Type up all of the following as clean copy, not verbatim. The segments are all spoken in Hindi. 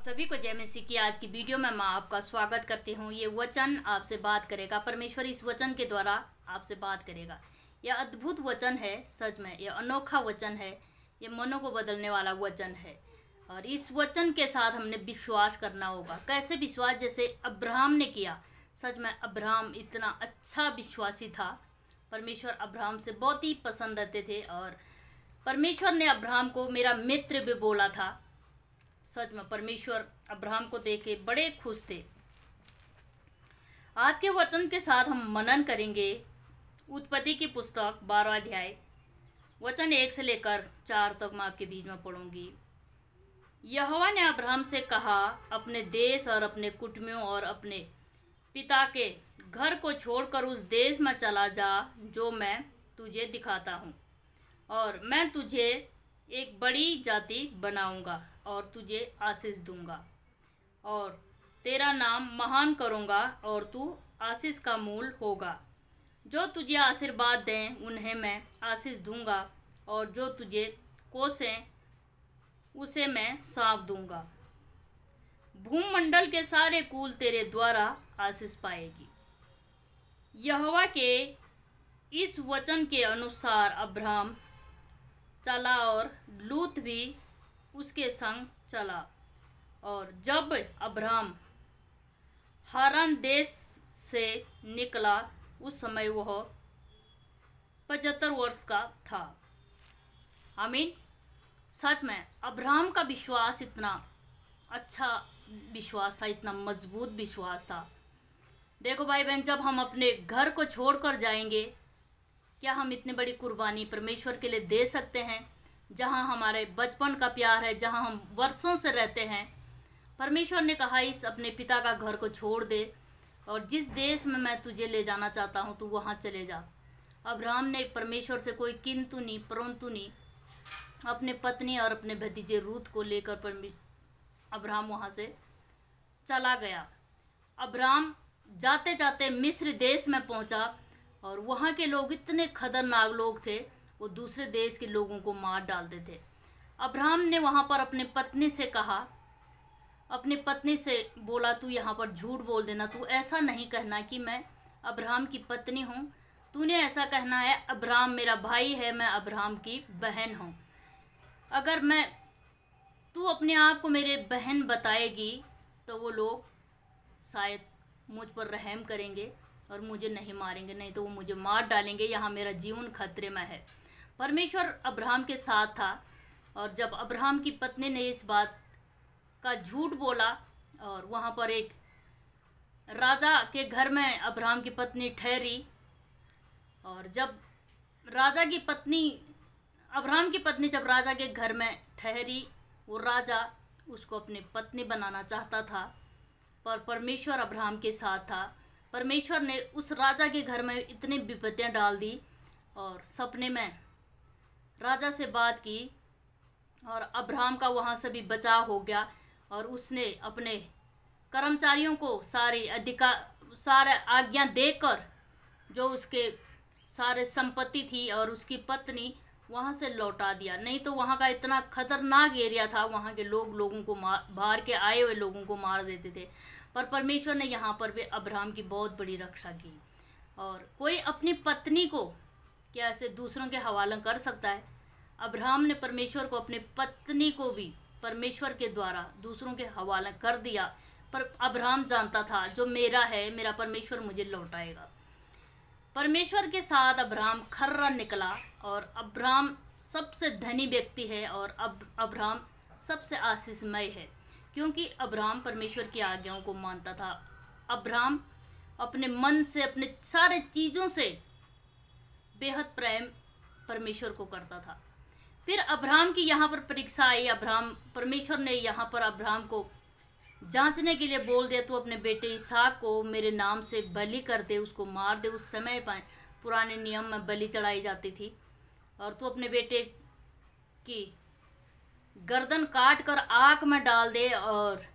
सभी को जय मसीह की आज की वीडियो में मैं आपका स्वागत करती हूँ। ये वचन आपसे बात करेगा, परमेश्वर इस वचन के द्वारा आपसे बात करेगा। यह अद्भुत वचन है, सच में यह अनोखा वचन है, ये मनों को बदलने वाला वचन है। और इस वचन के साथ हमने विश्वास करना होगा। कैसे विश्वास? जैसे अब्राहम ने किया। सच में अब्राहम इतना अच्छा विश्वासी था। परमेश्वर अब्राहम से बहुत ही पसंद रहते थे और परमेश्वर ने अब्राहम को मेरा मित्र भी बोला था। सच में परमेश्वर अब्राहम को देख के बड़े खुश थे। आज के वचन के साथ हम मनन करेंगे उत्पत्ति की पुस्तक 12वां अध्याय, वचन 1 से लेकर 4 तक मैं आपके बीच में पढ़ूंगी। यहोवा ने अब्राहम से कहा, अपने देश और अपने कुटुंबियों और अपने पिता के घर को छोड़कर उस देश में चला जा जो मैं तुझे दिखाता हूँ, और मैं तुझे एक बड़ी जाति बनाऊंगा और तुझे आशीष दूंगा और तेरा नाम महान करूंगा और तू आशीष का मूल होगा। जो तुझे आशीर्वाद दें उन्हें मैं आशीष दूंगा और जो तुझे कोसें उसे मैं साँप दूंगा। भूमंडल के सारे कुल तेरे द्वारा आशीष पाएगी। यहोवा के इस वचन के अनुसार अब्राहम चला और लूत भी उसके संग चला। और जब अब्राहम हारान देश से निकला उस समय वह 75 वर्ष का था। आमीन। सच में अब्राहम का विश्वास इतना अच्छा विश्वास था, इतना मजबूत विश्वास था। देखो भाई बहन, जब हम अपने घर को छोड़कर जाएंगे, क्या हम इतनी बड़ी कुर्बानी परमेश्वर के लिए दे सकते हैं? जहां हमारे बचपन का प्यार है, जहां हम वर्षों से रहते हैं। परमेश्वर ने कहा इस अपने पिता का घर को छोड़ दे और जिस देश में मैं तुझे ले जाना चाहता हूं तू वहां चले जा। अब्राहम ने परमेश्वर से कोई किंतु नहीं परंतु नहीं, अपने पत्नी और अपने भतीजे रूत को लेकर अब्राहम वहां से चला गया। अब्राहम जाते जाते मिस्र देश में पहुंचा और वहाँ के लोग इतने खतरनाक लोग थे, वो दूसरे देश के लोगों को मार डालते थे। अब्राहम ने वहाँ पर अपने पत्नी से कहा, अपनी पत्नी से बोला, तू यहाँ पर झूठ बोल देना, तू ऐसा नहीं कहना कि मैं अब्राहम की पत्नी हूँ। तूने ऐसा कहना है अब्राहम मेरा भाई है, मैं अब्राहम की बहन हूँ। अगर तू अपने आप को मेरे बहन बताएगी तो वो लोग शायद मुझ पर रहम करेंगे और मुझे नहीं मारेंगे, नहीं तो वो मुझे मार डालेंगे। यहाँ मेरा जीवन खतरे में है। परमेश्वर अब्राहम के साथ था। और जब अब्राहम की पत्नी ने इस बात का झूठ बोला और वहाँ पर एक राजा के घर में अब्राहम की पत्नी ठहरी, और जब अब्राहम की पत्नी जब राजा के घर में ठहरी, वो राजा उसको अपनी पत्नी बनाना चाहता था, पर परमेश्वर अब्राहम के साथ था। परमेश्वर ने उस राजा के घर में इतनी विपत्तियां डाल दी और सपने में राजा से बात की और अब्राहम का वहाँ से भी बचाव हो गया। और उसने अपने कर्मचारियों को सारे आज्ञा देकर जो उसके सारे संपत्ति थी और उसकी पत्नी वहाँ से लौटा दिया। नहीं तो वहाँ का इतना खतरनाक एरिया था, वहाँ के लोगों को बाहर के आए हुए लोगों को मार देते थे। पर परमेश्वर ने यहाँ पर भी अब्राहम की बहुत बड़ी रक्षा की। और कोई अपनी पत्नी को क्या ऐसे दूसरों के हवाले कर सकता है? अब्राहम ने परमेश्वर को अपनी पत्नी को भी परमेश्वर के द्वारा दूसरों के हवाले कर दिया। पर अब्राहम जानता था जो मेरा है, मेरा परमेश्वर मुझे लौटाएगा। परमेश्वर के साथ अब्राहम खर्रा निकला और अब्राहम सबसे धनी व्यक्ति है और अब्राहम सबसे आशीषमय है, क्योंकि अब्राहम परमेश्वर की आज्ञाओं को मानता था। अब्राहम अपने मन से, अपने सारे चीज़ों से बेहद प्रेम परमेश्वर को करता था। फिर अब्राहम की यहाँ पर परीक्षा आई। परमेश्वर ने यहाँ पर अब्राहम को जांचने के लिए बोल दिया, तू अपने बेटे इसहाक को मेरे नाम से बलि कर दे, उसको मार दे। उस समय पुराने नियम में बलि चढ़ाई जाती थी। और तू अपने बेटे की गर्दन काट कर आग में डाल दे, और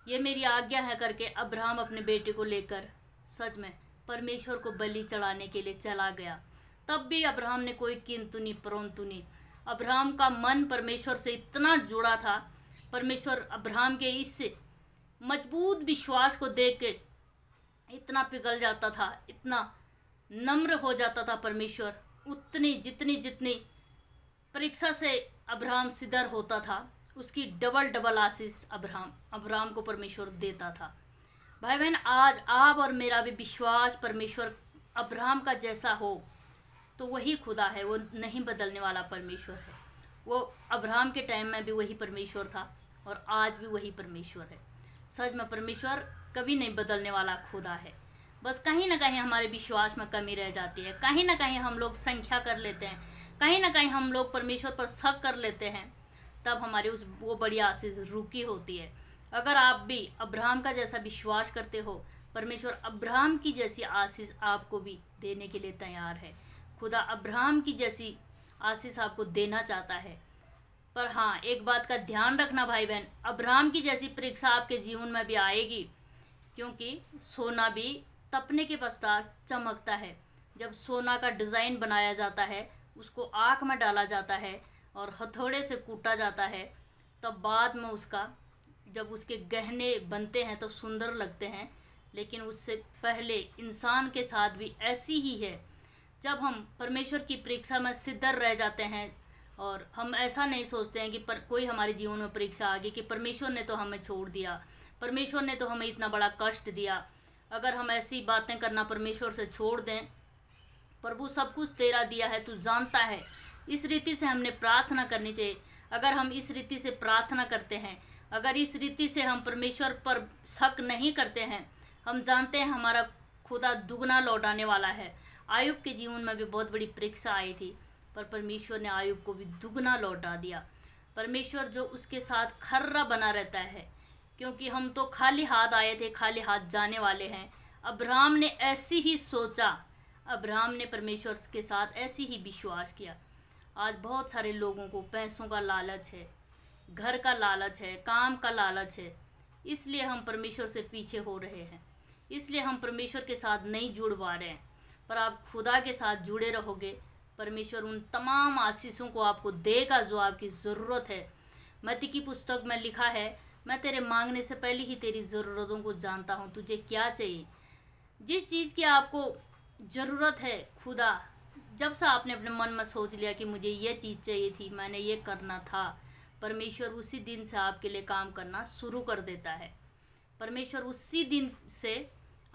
ये मेरी आज्ञा है करके अब्राहम अपने बेटे को लेकर सच में परमेश्वर को बलि चढ़ाने के लिए चला गया। तब भी अब्राहम ने कोई किंतु नहीं परंतु नहीं। अब्राहम का मन परमेश्वर से इतना जुड़ा था परमेश्वर अब्राहम के इस मजबूत विश्वास को देख के इतना पिघल जाता था, इतना नम्र हो जाता था परमेश्वर। उतनी जितनी परीक्षा से अब्राहम सिदर होता था, उसकी डबल आशीष अब्राहम को परमेश्वर देता था। भाई बहन, आज आप और मेरा भी विश्वास परमेश्वर अब्राहम का जैसा हो तो वही खुदा है, वो नहीं बदलने वाला परमेश्वर है। वो अब्राहम के टाइम में भी वही परमेश्वर था और आज भी वही परमेश्वर है। सच में परमेश्वर कभी नहीं बदलने वाला खुदा है। बस कहीं ना कहीं हमारे विश्वास में कमी रह जाती है, कहीं ना कहीं हम लोग संख्या कर लेते हैं, कहीं ना कहीं हम लोग परमेश्वर पर शक कर लेते हैं, तब हमारी वो बड़ी आशीष रुकी होती है। अगर आप भी अब्राहम का जैसा विश्वास करते हो, परमेश्वर अब्राहम की जैसी आशीष आपको भी देने के लिए तैयार है। खुदा अब्राहम की जैसी आशीष आपको देना चाहता है। पर हाँ, एक बात का ध्यान रखना भाई बहन, अब्राहम की जैसी परीक्षा आपके जीवन में भी आएगी, क्योंकि सोना भी तपने के पश्चात चमकता है। जब सोना का डिज़ाइन बनाया जाता है, उसको आँख में डाला जाता है और हथौड़े से कूटा जाता है, तब बाद में जब उसके गहने बनते हैं तो सुंदर लगते हैं। लेकिन उससे पहले इंसान के साथ भी ऐसी ही है। जब हम परमेश्वर की परीक्षा में सिद्धर रह जाते हैं और हम ऐसा नहीं सोचते हैं कि कोई हमारे जीवन में परीक्षा आ गई कि परमेश्वर ने तो हमें छोड़ दिया, परमेश्वर ने तो हमें इतना बड़ा कष्ट दिया। अगर हम ऐसी बातें करना परमेश्वर से छोड़ दें, प्रभु सब कुछ तेरा दिया है, तू जानता है, इस रीति से हमने प्रार्थना करनी चाहिए। अगर हम इस रीति से प्रार्थना करते हैं, अगर इस रीति से हम परमेश्वर पर शक नहीं करते हैं, हम जानते हैं हमारा खुदा दुगना लौटाने वाला है। आयुब के जीवन में भी बहुत बड़ी परीक्षा आई थी, पर परमेश्वर ने आयुब को भी दुगना लौटा दिया। परमेश्वर जो उसके साथ खर्रा बना रहता है, क्योंकि हम तो खाली हाथ आए थे, खाली हाथ जाने वाले हैं। अब्राहम ने ऐसी ही सोचा, अब्राहम ने परमेश्वर के साथ ऐसी ही विश्वास किया। आज बहुत सारे लोगों को पैसों का लालच है, घर का लालच है, काम का लालच है, इसलिए हम परमेश्वर से पीछे हो रहे हैं, इसलिए हम परमेश्वर के साथ नहीं जुड़ पा रहे हैं। पर आप खुदा के साथ जुड़े रहोगे, परमेश्वर उन तमाम आशीषों को आपको देगा जो आपकी ज़रूरत है। मत्ती की पुस्तक में लिखा है, मैं तेरे मांगने से पहले ही तेरी ज़रूरतों को जानता हूँ, तुझे क्या चाहिए। जिस चीज़ की आपको ज़रूरत है, खुदा जब से आपने अपने मन में सोच लिया कि मुझे ये चीज़ चाहिए थी, मैंने ये करना था, परमेश्वर उसी दिन से आपके लिए काम करना शुरू कर देता है। परमेश्वर उसी दिन से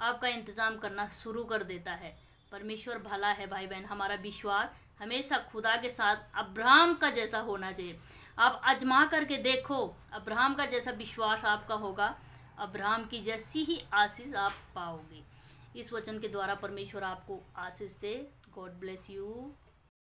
आपका इंतज़ाम करना शुरू कर देता है। परमेश्वर भला है भाई बहन। हमारा विश्वास हमेशा खुदा के साथ अब्राहम का जैसा होना चाहिए। आप आजमा करके देखो, अब्राहम का जैसा विश्वास आपका होगा, अब्राहम की जैसी ही आशीष आप पाओगे। इस वचन के द्वारा परमेश्वर आपको आशीष दे। God bless you.